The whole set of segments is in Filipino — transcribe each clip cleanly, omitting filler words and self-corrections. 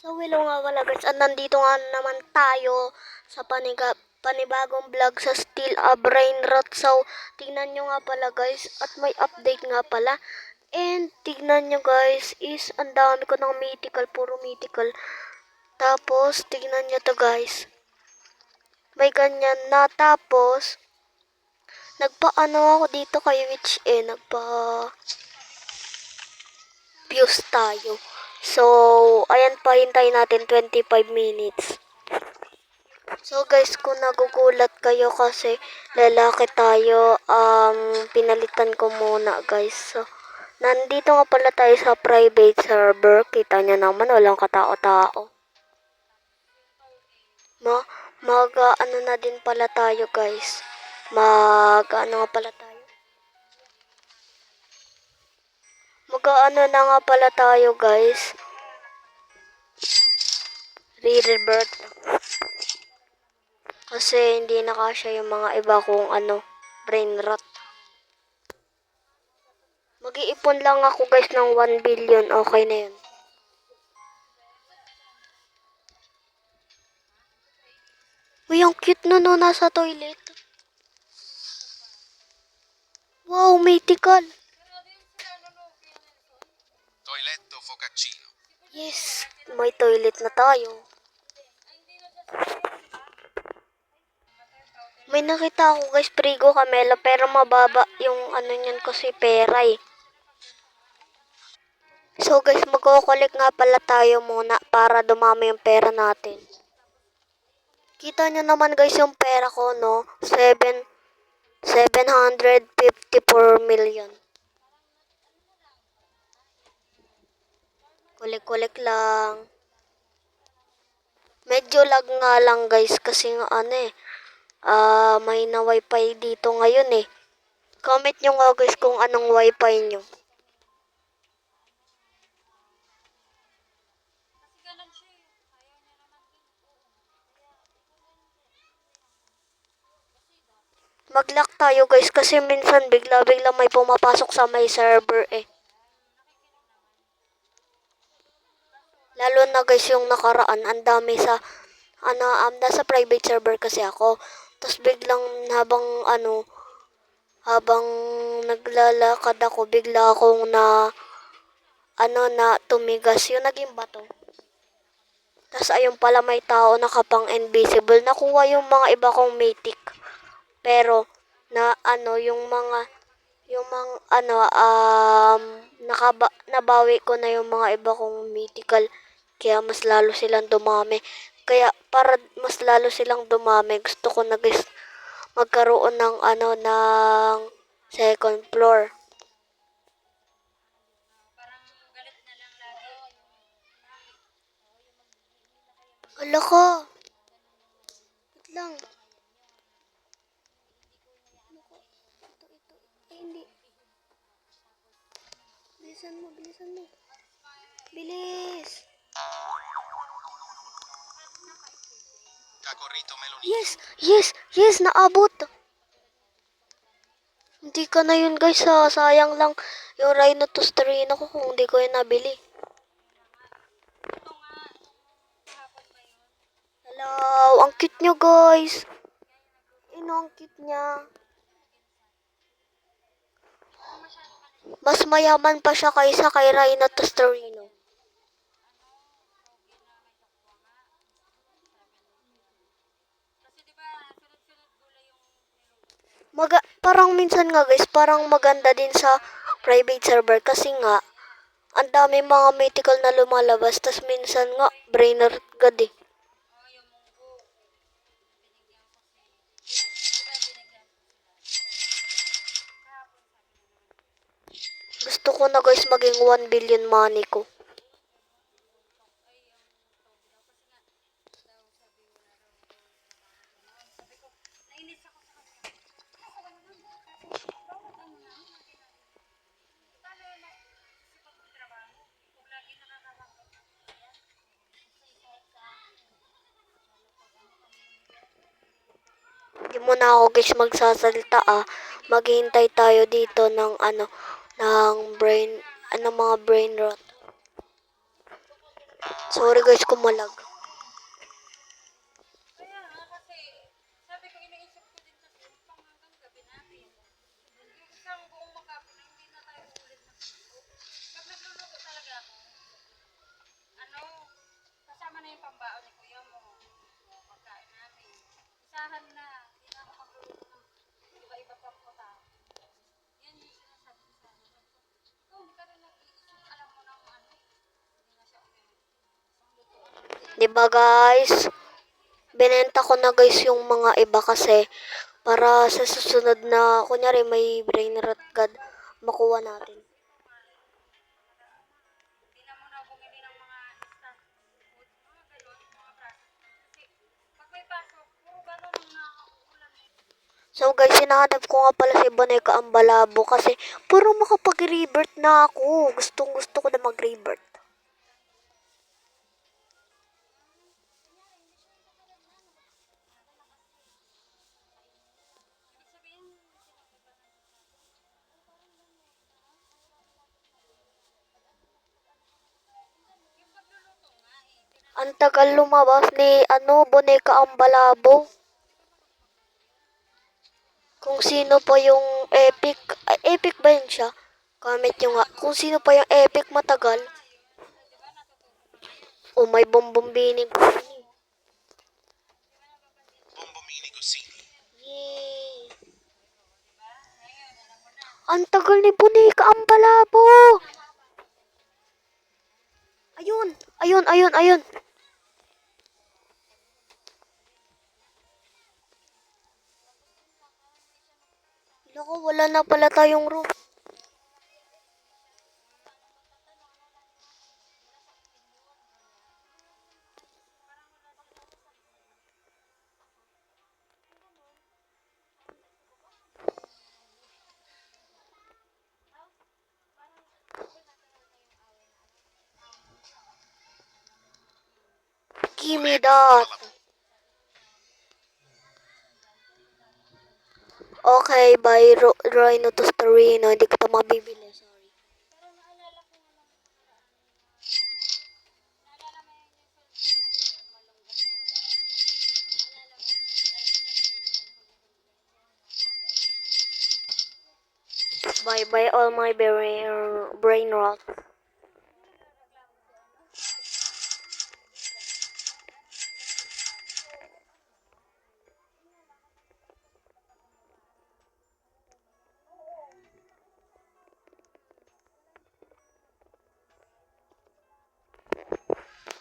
So, hello nga pala guys, at nandito nga naman tayo sa panibagong vlog sa Still a Brain Rot. So, tingnan nyo nga pala guys, at may update nga pala. And, tingnan nyo guys, is ang dami ko ng mythical, puro mythical. Tapos, tingnan nyo to guys. May ganyan na, tapos, nagpa-ano ako dito kay Witch nagpa-fuse tayo. So, ayan pa, hintayin natin 25 minutes. So guys, kung nagugulat kayo kasi lalaki tayo, pinalitan ko muna guys. So, nandito nga pala tayo sa private server. Kita nyo naman, walang katao-tao. Ano na din pala tayo guys. Ano nga pala tayo? Ano na nga pala tayo guys. Re-rebirth. Kasi hindi na kasya yung mga iba kong brain rot. Mag-iipon lang ako guys ng 1 billion. Okay na yun. Uy, ang cute no, nasa toilet. Wow, mythical. Toiletto focaccino. Yes, may toilet na tayo. May nakita ako guys, Prigo Camelo, pero mababa yung niyan kasi pera eh. So guys, magko-collect nga pala tayo muna para dumami yung pera natin. Kita nyo naman guys yung pera ko, no? 754 million. Collect lang. Medyo lag nga lang guys kasi nga may na wifi dito ngayon eh. Comment nyo nga guys kung anong wifi nyo. Mag-lock tayo guys kasi minsan bigla-bigla may pumapasok sa may server eh. Lalo na guys yung nakaraan, ang dami sa nasa private server kasi ako. Tapos biglang habang naglalakad ako, bigla akong na tumigas yung naging bato. Tapos ayun pala may tao nakapang invisible. Nakuha yung mga iba kong mythic. Pero nabawi ko na yung mga iba kong mythical. Kaya mas lalo silang dumami. Kaya para mas lalo silang dumami, gusto ko na guys magkaroon ng ng second floor. Ala ka. Wait lang. Ay, hindi. Bilisan mo. Bilis. Cacorrito melonito. Yes, naabot. Hindi ka na yun guys, sayang lang yung Rhinotusterino ko kung hindi ko yun nabili. Hello, ang cute nyo guys. Ang cute niya. Mas mayaman pa siya kaysa kay Rhinotusterino. Parang minsan nga guys, parang maganda din sa private server kasi nga ang dami mga mythical na lumalabas, tas minsan nga brainer god eh. Gusto ko na guys maging 1 billion money ko. Hindi mo na ako guys magsasalita Maghihintay tayo dito ng mga brain rot. Sorry guys kung malag. Kaya nga kasi, sabi ko iniisip ko din kasi, pang hanggang gabi natin. Yung isang buong makapon na hindi na tayo ulit nagluluto. Pag nagluluto talaga ako, ano, kasama na yung pambaon ni kuya mo. Yung pagkain namin. Isahan na, hindi na ako magluluto ng iba-iba pang puta. Yan yung sinasabi ko sa akin. Ikaw, hindi ka rin nag-iisip, alam mo na kung ano. Hindi na siya umilit. Diba guys? Binenta ko na guys yung mga iba kasi para sa susunod na, kunyari may brain rot god, makuha natin. Hindi na muna bumili ng mga instant food, mga galon, mga processed food. Kasi pag may pasok, puro galon ang nakakaulan. So guys, hinahanap ko nga pala si Boneka ang balabo kasi puro makapag-revert na ako. Gustong gusto ko na mag-revert. Ibig sabihin, yung pagluluto nga eh. Ang tagal lumabas ni Boneka ang balabo. Kung sino pa yung epic, ay, epic ba yun siya? Comment nyo nga. Kung sino pa yung epic matagal. Oh, may bombombini. Bombomini Gosini. Yay! Ang tagal ni Boneka ang balabo. Ayun, ayun, ayun, ayun. Naku, wala na pala tayong room. Give me that. Okay, bye Rhino to Starino. Hindi kita mabibili. Sorry. Pero naalala ko nga nung nakaraan. Naalala mo yun yung malunggas. Naalala mo, Bye bye all my brain rot.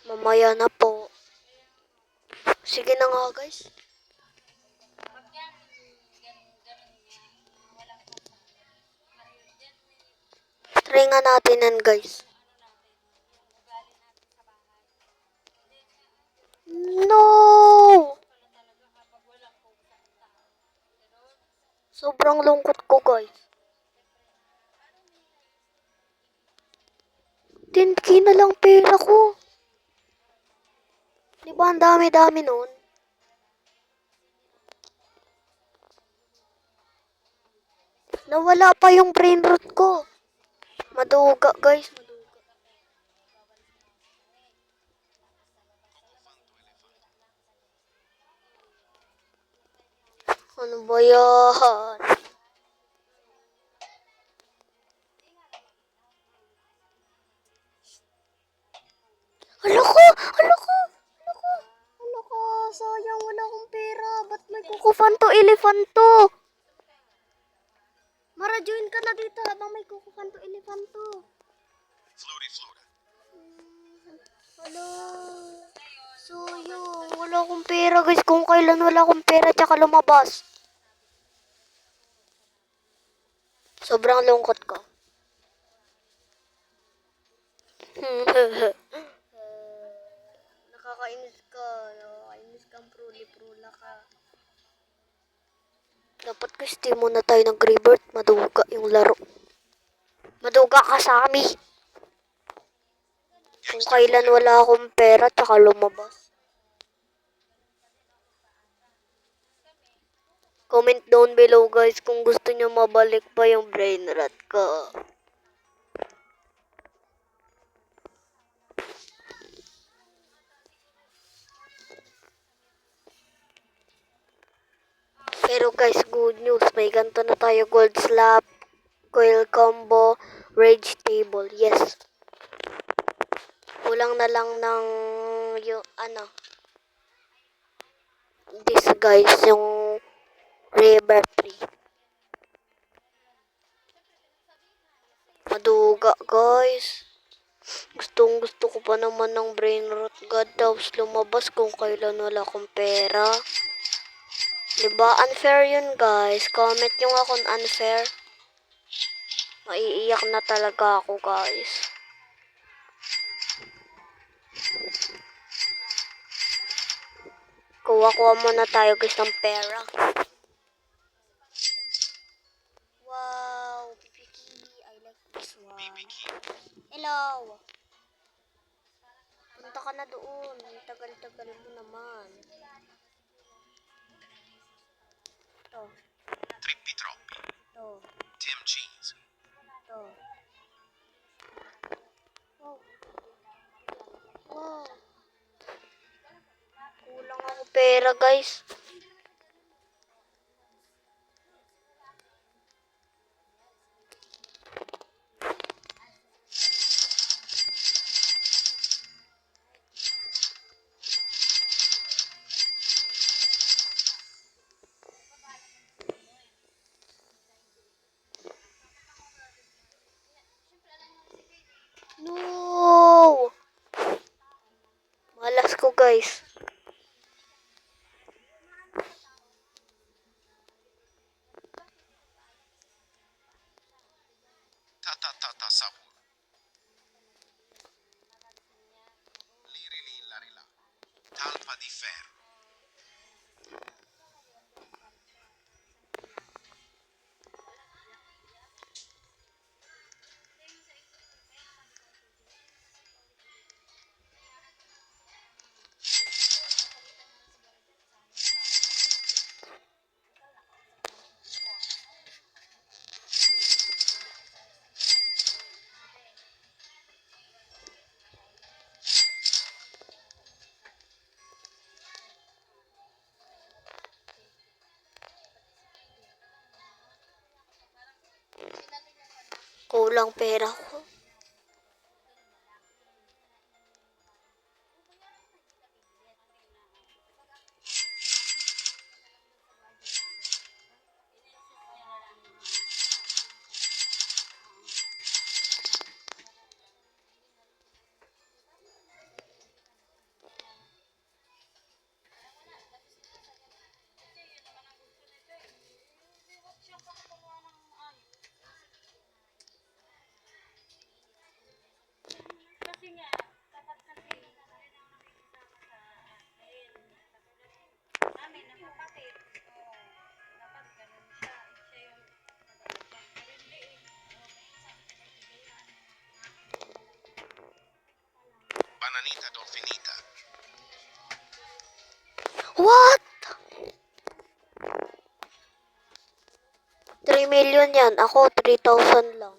Mamaya na po. Sige na nga guys. pag yan, ganun nga, walang pusa. Yan, Try nga natin yan guys. ano natin, yung ugali natin sa bahay. No! Pala talaga kapag walang pusa ang tao. Ganun. Sobrang lungkot ko guys. 10k na lang pera ko. Di ba ang dami-dami nun? Nawala pa yung brain rot ko. Maduga guys. Maduga. Ano ba yan? Hala ko! Hala ko! Hala ko! Hala ko! Sayang wala akong pera. Ba't may kukufanto elefanto? Mara, join ka na dito habang may kukufanto elefanto. Flori Flora. Hala. Sayang. Wala akong pera guys. Kung kailan wala akong pera tsaka lumabas. Sobrang lungkot ko. Nakakainis ka. Nakakainis kang pruli-prula ka. Dapat guys, di muna tayo nag-revert. Maduga yung laro. Maduga ka sa amin. Kung kailan wala akong pera tsaka lumabas. Comment down below guys kung gusto nyo mabalik pa yung brain rot ko. Pero guys, good news. May ganito na tayo. Gold slap, coil combo, rage table. Yes. Kulang na lang ng yung ano. This guys, yung river tree. Maduga guys. Gustong gusto ko pa naman ng brain rot god. Tapos lumabas kung kailan wala akong pera. Diba? Unfair yun guys. Comment nyo nga kung unfair. Maiiyak na talaga ako guys. Kuha-kuha muna tayo guys ng pera. Wow, Vicky, I like this one. Hello. Punta ka na doon. Tagal-tagal mo naman. To, Trippi troppi. to, Tim cheese. to. Wow. Wow. Kulang ako pera guys. No! Malas ko guys. Ta sabur. Lirili larila. Talpa di ferro. Kulang pera ko. Kasi nga, dapat kasi namin na kapatid. Oo. Dapat ganun siya. Siya yung hindi eh. Bananita do finita. What? 3 million yan. Ako, 3,000 lang.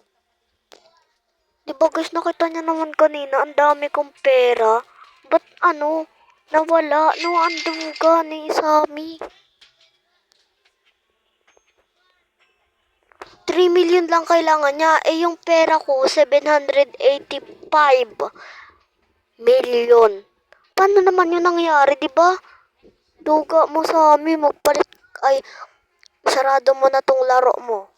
Diba guys, nakita niya naman kanina, ang dami kong pera. Ba't ano, nawala, no, ang duga ni Sammy. 3 million lang kailangan niya. Eh, yung pera ko, 785 million. Paano naman yun nangyari, diba? Duga mo, Sammy, magpalit, ay, sarado mo na tong laro mo.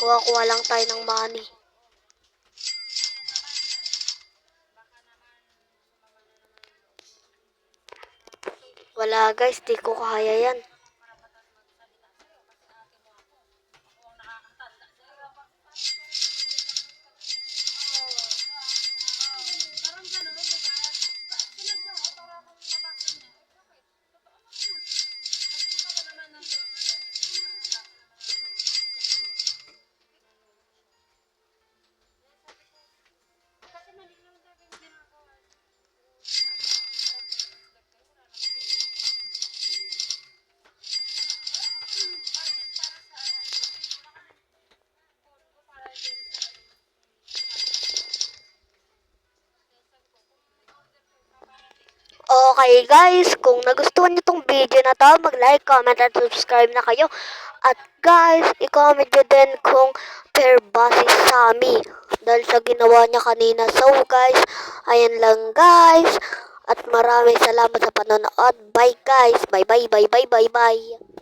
Kuha-kuha lang tayo ng money. Wala guys, di ko kaya yan. Parang gano'n, diba? Sinadya ako para akong nabasa niya. Bakit? Totoo naman. Nakikita ko naman ng Okay guys, kung nagustuhan nyo tong video na to, mag-like, comment, at subscribe na kayo. At guys, i-comment nyo din kung pair ba si Sammy dahil sa ginawa niya kanina. So guys, ayan lang guys. At maraming salamat sa panonood. Bye guys. Bye bye bye bye bye bye.